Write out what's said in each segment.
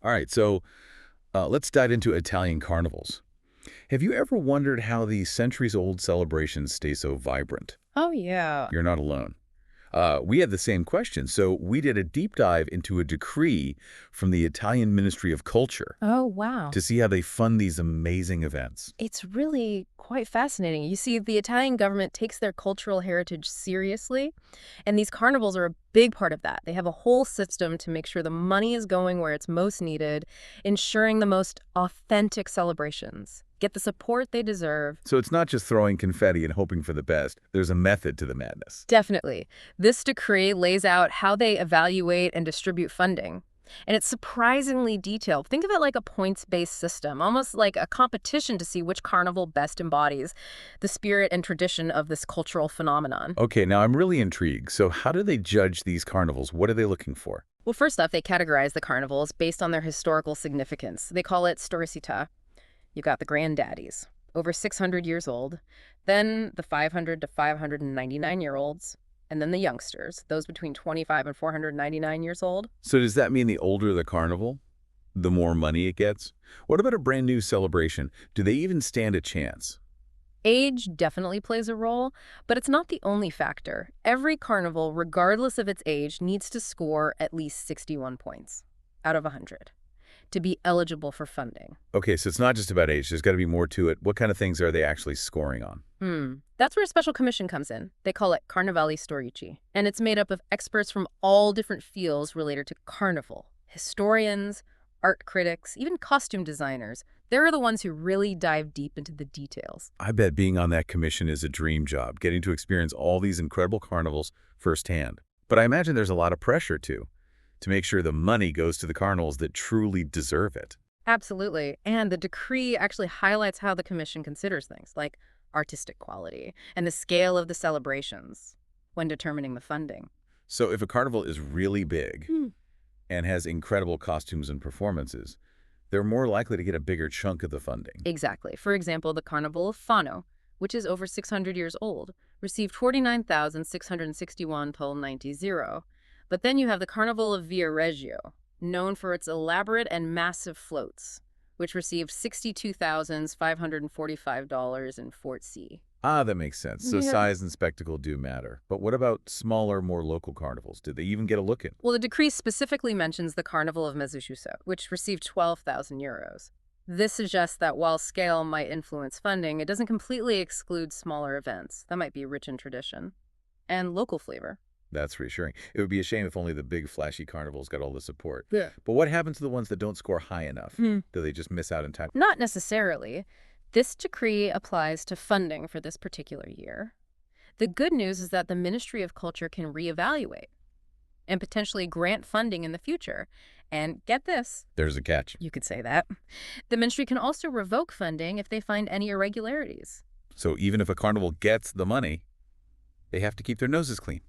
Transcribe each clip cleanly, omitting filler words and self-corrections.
All right, so let's dive into Italian carnivals. Have you ever wondered how these centuries-old celebrations stay so vibrant? Oh, yeah. You're not alone. We had the same question, so we did a deep dive into a decree from the Italian Ministry of Culture Oh, wow. to see how they fund these amazing events. It's really quite fascinating. You see, the Italian government takes their cultural heritage seriously, and these carnivals are a big part of that. They have a whole system to make sure the money is going where it's most needed, ensuring the most authentic celebrations get the support they deserve. So it's not just throwing confetti and hoping for the best. There's a method to the madness. Definitely. This decree lays out how they evaluate and distribute funding. And it's surprisingly detailed. Think of it like a points-based system, almost like a competition to see which carnival best embodies the spirit and tradition of this cultural phenomenon. Okay, now I'm really intrigued. So how do they judge these carnivals? What are they looking for? Well, first off, they categorize the carnivals based on their historical significance. They call it storicità. You've got the granddaddies, over 600 years old, then the 500 to 599-year-olds, and then the youngsters, those between 25 and 499 years old. So does that mean the older the carnival, the more money it gets? What about a brand new celebration? Do they even stand a chance? Age definitely plays a role, but it's not the only factor. Every carnival, regardless of its age, needs to score at least 61 points out of 100 to be eligible for funding. Okay, so it's not just about age. There's got to be more to it. What kind of things are they actually scoring on? That's where a special commission comes in. They call it Carnevali Storici, and it's made up of experts from all different fields related to carnival. Historians, art critics, even costume designers. They're the ones who really dive deep into the details. I bet being on that commission is a dream job, getting to experience all these incredible carnivals firsthand. But I imagine there's a lot of pressure, too, to make sure the money goes to the carnivals that truly deserve it. Absolutely. And the decree actually highlights how the commission considers things like artistic quality and the scale of the celebrations when determining the funding. So if a carnival is really big Hmm. and has incredible costumes and performances, they're more likely to get a bigger chunk of the funding. Exactly. For example, the Carnival of Fano, which is over 600 years old, received 49,661,90. But then you have the Carnival of Viareggio, known for its elaborate and massive floats, which received $62,545 in Fort C. Ah, that makes sense. So Yeah. size and spectacle do matter. But what about smaller, more local carnivals? Did they even get a look in? Well, the decree specifically mentions the Carnival of Mezzuccio, which received 12,000 euros. This suggests that while scale might influence funding, it doesn't completely exclude smaller events that might be rich in tradition and local flavor. That's reassuring. It would be a shame if only the big, flashy carnivals got all the support. Yeah. But what happens to the ones that don't score high enough? Hmm. Do they just miss out in time? Not necessarily. This decree applies to funding for this particular year. The good news is that the Ministry of Culture can reevaluate and potentially grant funding in the future. And get this, There's a catch. you could say that. The ministry can also revoke funding if they find any irregularities. So even if a carnival gets the money, they have to keep their noses clean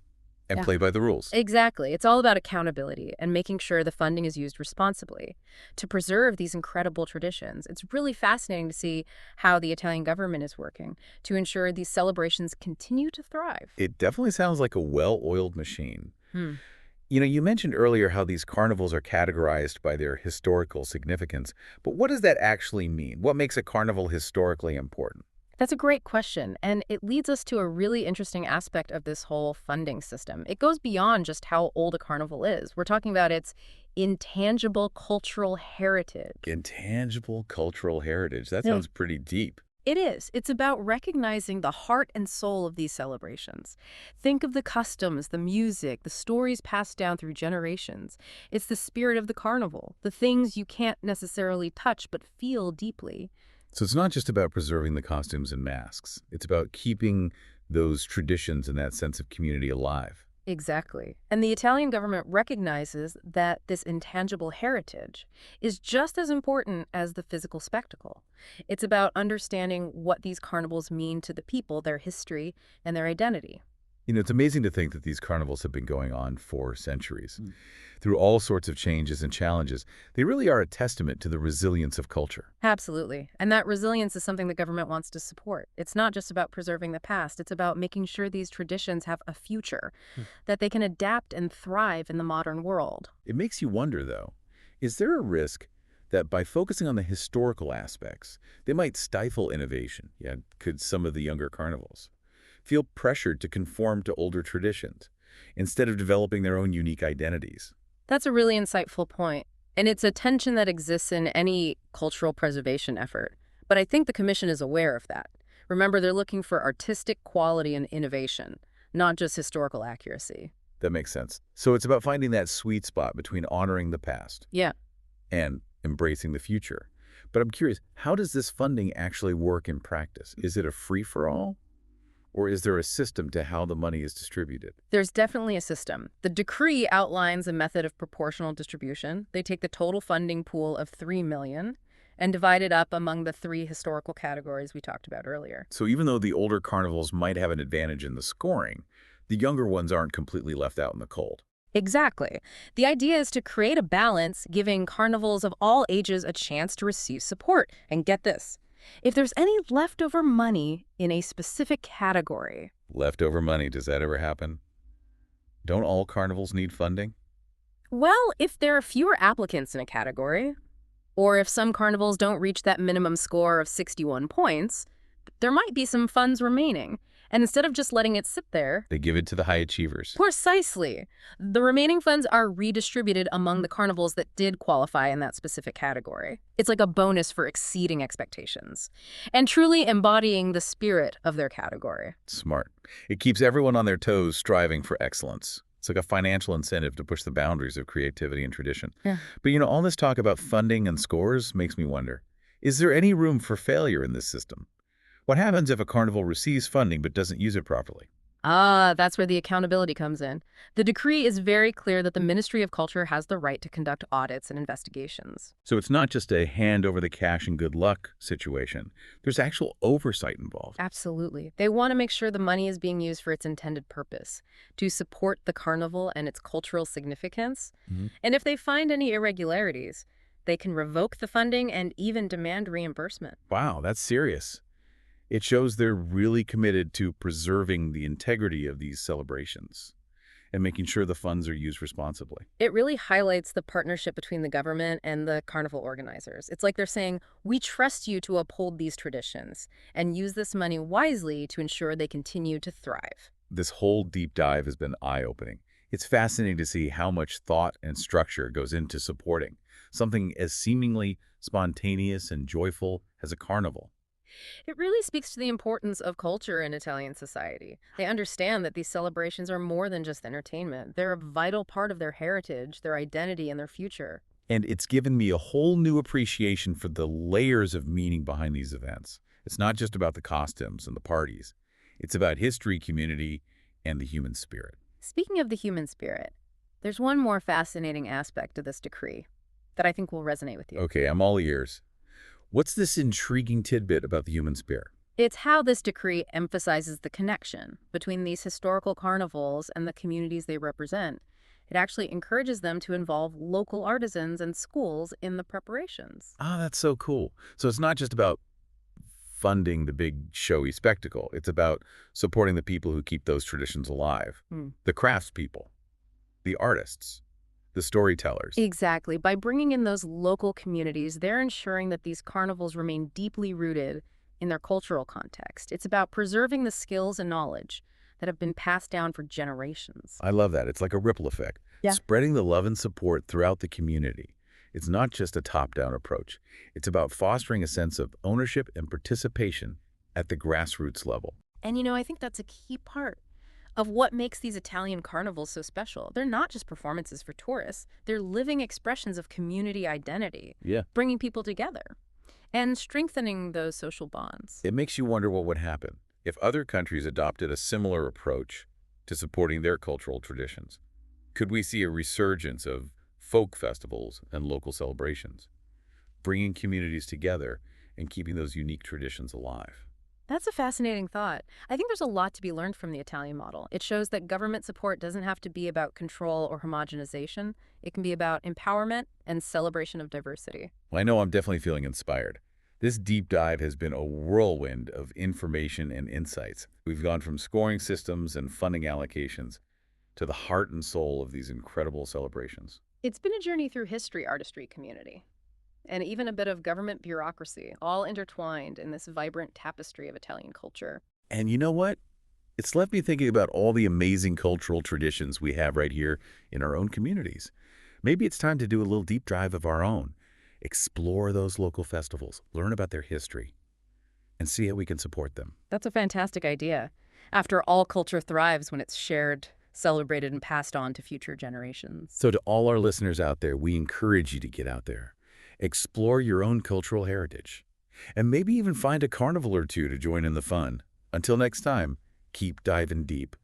and Yeah. play by the rules. Exactly. It's all about accountability and making sure the funding is used responsibly to preserve these incredible traditions. It's really fascinating to see how the Italian government is working to ensure these celebrations continue to thrive. It definitely sounds like a well-oiled machine. Hmm. You mentioned earlier how these carnivals are categorized by their historical significance, but what does that actually mean? What makes a carnival historically important? That's a great question, and it leads us to a really interesting aspect of this whole funding system. It goes beyond just how old a carnival is. We're talking about its intangible cultural heritage. Intangible cultural heritage. That Yeah. sounds pretty deep. It is. It's about recognizing the heart and soul of these celebrations. Think of the customs, the music, the stories passed down through generations. It's the spirit of the carnival, the things you can't necessarily touch but feel deeply. So it's not just about preserving the costumes and masks. It's about keeping those traditions and that sense of community alive. Exactly. And the Italian government recognizes that this intangible heritage is just as important as the physical spectacle. It's about understanding what these carnivals mean to the people, their history, and their identity. It's amazing to think that these carnivals have been going on for centuries. Through all sorts of changes and challenges, they really are a testament to the resilience of culture. Absolutely. And that resilience is something the government wants to support. It's not just about preserving the past. It's about making sure these traditions have a future, that they can adapt and thrive in the modern world. It makes you wonder, though, Is there a risk that by focusing on the historical aspects, they might stifle innovation? Yeah, could some of the younger carnivals feel pressured to conform to older traditions instead of developing their own unique identities? That's a really insightful point, and it's a tension that exists in any cultural preservation effort. But I think the Commission is aware of that. Remember, they're looking for artistic quality and innovation, not just historical accuracy. That makes sense. So it's about finding that sweet spot between honoring the past Yeah. and embracing the future. But I'm curious, how does this funding actually work in practice? Is it a free-for-all? Or is there a system to how the money is distributed? There's definitely a system. The decree outlines a method of proportional distribution. They take the total funding pool of $3 million and divide it up among the three historical categories we talked about earlier. So even though the older carnivals might have an advantage in the scoring, the younger ones aren't completely left out in the cold. Exactly. The idea is to create a balance, giving carnivals of all ages a chance to receive support. And get this, if there's any leftover money in a specific category. Leftover money, does that ever happen? Don't all carnivals need funding? Well, if there are fewer applicants in a category, or if some carnivals don't reach that minimum score of 61 points, there might be some funds remaining. And instead of just letting it sit there, They give it to the high achievers. precisely, the remaining funds are redistributed among the carnivals that did qualify in that specific category. It's like a bonus for exceeding expectations and truly embodying the spirit of their category. Smart. It keeps everyone on their toes striving for excellence. It's like a financial incentive to push the boundaries of creativity and tradition. Yeah. But all this talk about funding and scores makes me wonder, is there any room for failure in this system? What happens if a carnival receives funding but doesn't use it properly? That's where the accountability comes in. The decree is very clear that the Ministry of Culture has the right to conduct audits and investigations. So it's not just a hand over the cash and good luck situation. There's actual oversight involved. Absolutely. They want to make sure the money is being used for its intended purpose, to support the carnival and its cultural significance. And if they find any irregularities, they can revoke the funding and even demand reimbursement. Wow, that's serious. It shows they're really committed to preserving the integrity of these celebrations and making sure the funds are used responsibly. It really highlights the partnership between the government and the carnival organizers. It's like they're saying, we trust you to uphold these traditions and use this money wisely to ensure they continue to thrive. This whole deep dive has been eye-opening. It's fascinating to see how much thought and structure goes into supporting something as seemingly spontaneous and joyful as a carnival. It really speaks to the importance of culture in Italian society. They understand that these celebrations are more than just entertainment. They're a vital part of their heritage, their identity, and their future. And it's given me a whole new appreciation for the layers of meaning behind these events. It's not just about the costumes and the parties. It's about history, community, and the human spirit. Speaking of the human spirit, there's one more fascinating aspect of this decree that I think will resonate with you. Okay, I'm all ears. What's this intriguing tidbit about the human spirit? It's how this decree emphasizes the connection between these historical carnivals and the communities they represent. It actually encourages them to involve local artisans and schools in the preparations. Ah, that's so cool. So it's not just about funding the big showy spectacle. It's about supporting the people who keep those traditions alive. The craftspeople, the artists, the storytellers. Exactly. By bringing in those local communities, they're ensuring that these carnivals remain deeply rooted in their cultural context. It's about preserving the skills and knowledge that have been passed down for generations. I love that. It's like a ripple effect. Yeah. Spreading the love and support throughout the community. It's not just a top-down approach. It's about fostering a sense of ownership and participation at the grassroots level. And I think that's a key part of what makes these Italian carnivals so special. They're not just performances for tourists. They're living expressions of community identity, Yeah. bringing people together and strengthening those social bonds. It makes you wonder what would happen if other countries adopted a similar approach to supporting their cultural traditions. Could we see a resurgence of folk festivals and local celebrations, bringing communities together and keeping those unique traditions alive? That's a fascinating thought. I think there's a lot to be learned from the Italian model. It shows that government support doesn't have to be about control or homogenization. It can be about empowerment and celebration of diversity. Well, I know I'm definitely feeling inspired. This deep dive has been a whirlwind of information and insights. We've gone from scoring systems and funding allocations to the heart and soul of these incredible celebrations. It's been a journey through history, artistry, community, and even a bit of government bureaucracy, all intertwined in this vibrant tapestry of Italian culture. And you know what? It's left me thinking about all the amazing cultural traditions we have right here in our own communities. Maybe it's time to do a little deep dive of our own. Explore those local festivals, learn about their history, and see how we can support them. That's a fantastic idea. After all, culture thrives when it's shared, celebrated, and passed on to future generations. So to all our listeners out there, we encourage you to get out there, explore your own cultural heritage, and maybe even find a carnival or two to join in the fun. Until next time, keep diving deep.